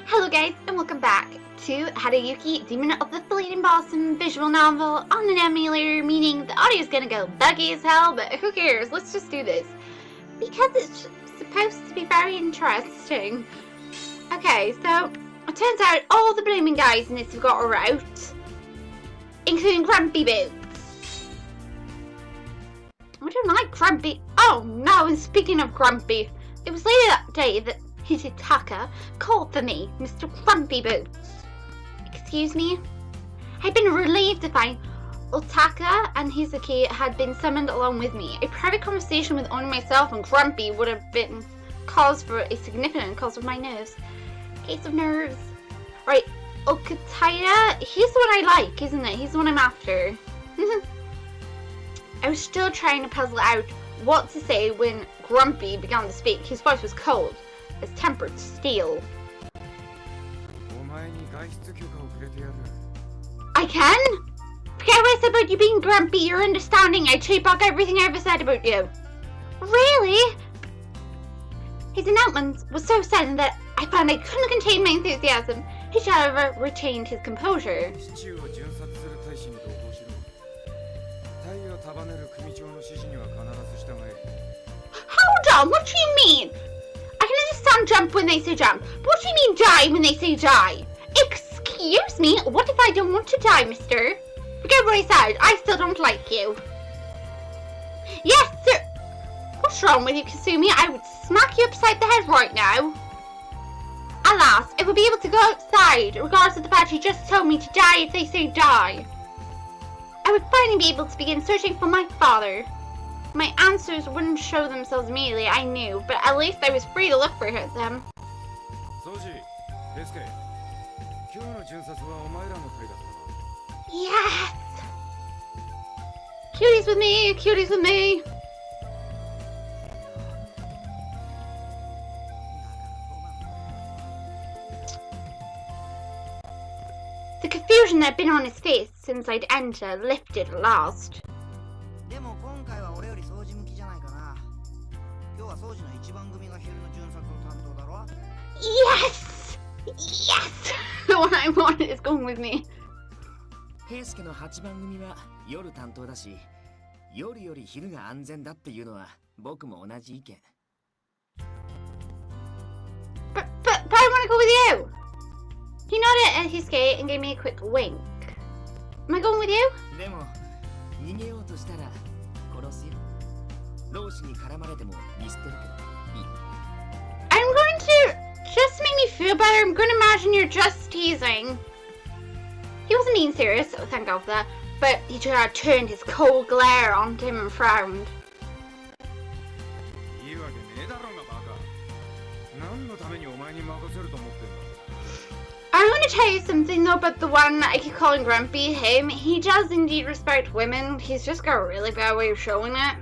Hello guys, and welcome back to Hakuouki, Demon of the Fleeting Blossom visual novel on an emulator, meaning the audio is gonna go buggy as hell, but who cares? Let's just do this. Because it's supposed to be very interesting. Okay, so it turns out all the blooming guys in this have got her out, including Grumpy Boots. I don't like Grumpy. Oh no, and speaking of Grumpy, it was later that day that Hidetaka called for me, Mr. Grumpy Boots. Excuse me? I'd been relieved to find Otaka and Hizuki had been summoned along with me. A private conversation with only myself and Grumpy would have been cause for a significant cause of my nerves. Case of nerves. Right, Okataya, he's the one I like, isn't it? He's the one I'm after. I was still trying to puzzle out what to say when Grumpy began to speak. His voice was cold as tempered steel. I can? Forget what I said about you being grumpy. You're understanding. I take back everything I ever said about you. Really? His announcement was so sudden that I found I couldn't contain my enthusiasm. He, however, retained his composure. Hold on, what do you mean? I can understand jump when they say jump, but what do you mean die when they say die? Excuse me, what if I don't want to die, mister? Forget what I said, I still don't like you. Yes, sir. What's wrong with you, Kasumi? I would smack you upside the head right now. Alas, I will be able to go outside, regardless of the fact you just told me to die if they say die. I would finally be able to begin searching for my father. My answers wouldn't show themselves immediately, I knew, but at least I was free to look for them. Yes! Cuties with me! Cuties with me! The confusion that had been on his face since I'd entered lifted at last. Yes! Yes! The one I wanted is going with me. But I want to go with you. He nodded at his skate and gave me a quick wink. Am I going with you? I'm going to just make me feel better. I'm going to imagine you're just teasing. He wasn't being serious, so thank God for that. But he just turned his cold glare onto him and frowned. I'm going to tell you something though about the one I keep calling Grumpy. Him, he does indeed respect women. He's just got a really bad way of showing it.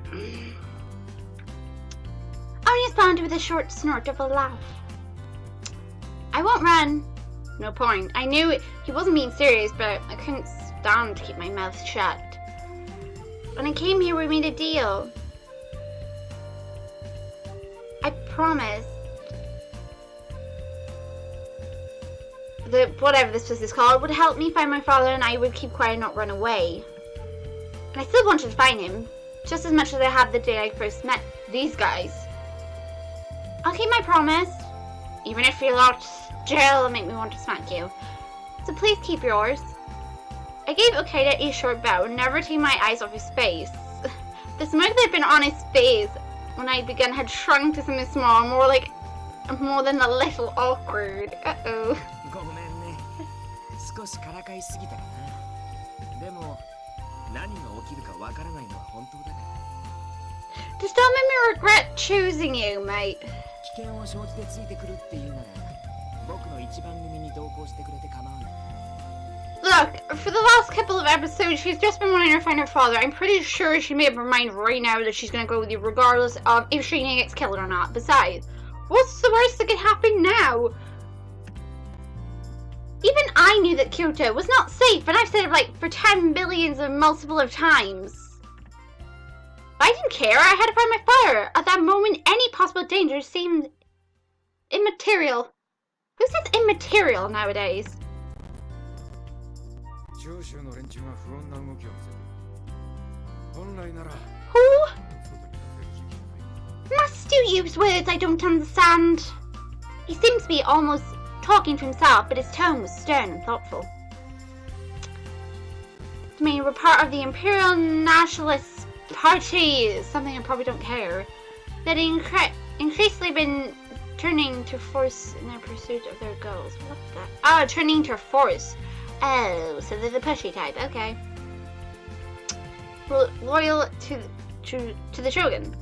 I responded with a short snort of a laugh. I won't run. No point. I knew he wasn't being serious, but I couldn't stand to keep my mouth shut. When I came here, we made a deal. I promised that whatever this place is called would help me find my father, and I would keep quiet and not run away. And I still wanted to find him, just as much as I had the day I first met these guys. I'll keep my promise, even if your lot still make me want to smack you. So please keep yours. I gave Okada a short bow, never taking my eyes off his face. The smirk that had been on his face when I began had shrunk to something small, more than a little awkward. Uh-oh. Just don't make me regret choosing you, mate. Look, for the last couple of episodes, she's just been wanting to find her father. I'm pretty sure she made up her mind right now that she's gonna go with you regardless of if Shina gets killed or not. Besides, what's the worst that could happen now? Even I knew that Kyoto was not safe, and I've said it for 10 billions of multiple of times. But I didn't care. I had to find my father. At that moment, any possible danger seemed immaterial. Who says immaterial nowadays? Who? Must you use words I don't understand? He seems to be almost talking to himself, but his tone was stern and thoughtful. I mean, we're part of the Imperial Nationalist Party, something I probably don't care, that increasingly been turning to force in their pursuit of their goals. What's that? Oh, turning to force. Oh, so they're the pushy type. Okay. Loyal to the Shogun.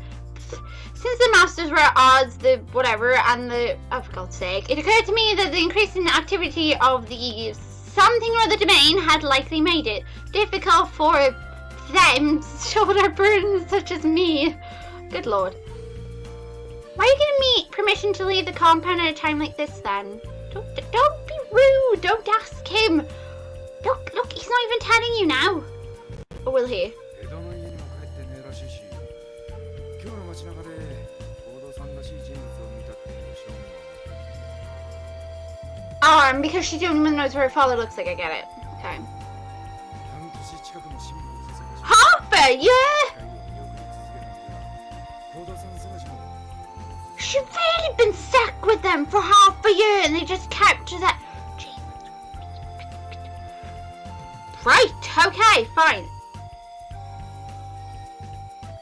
Since the masters were at odds, the whatever, and the, oh, for God's sake, it occurred to me that the increasing activity of the something or the domain had likely made it difficult for them to shoulder burdens such as me. Good lord. Why are you giving me permission to leave the compound at a time like this then? Don't be rude. Don't ask him. Look, he's not even telling you now. Or will he? Oh, and because she don't even know where her father looks like, I get it. Okay. Harper, yeah! She's really been stuck with them for half a year and they just capture that. Jesus. Right, okay, fine.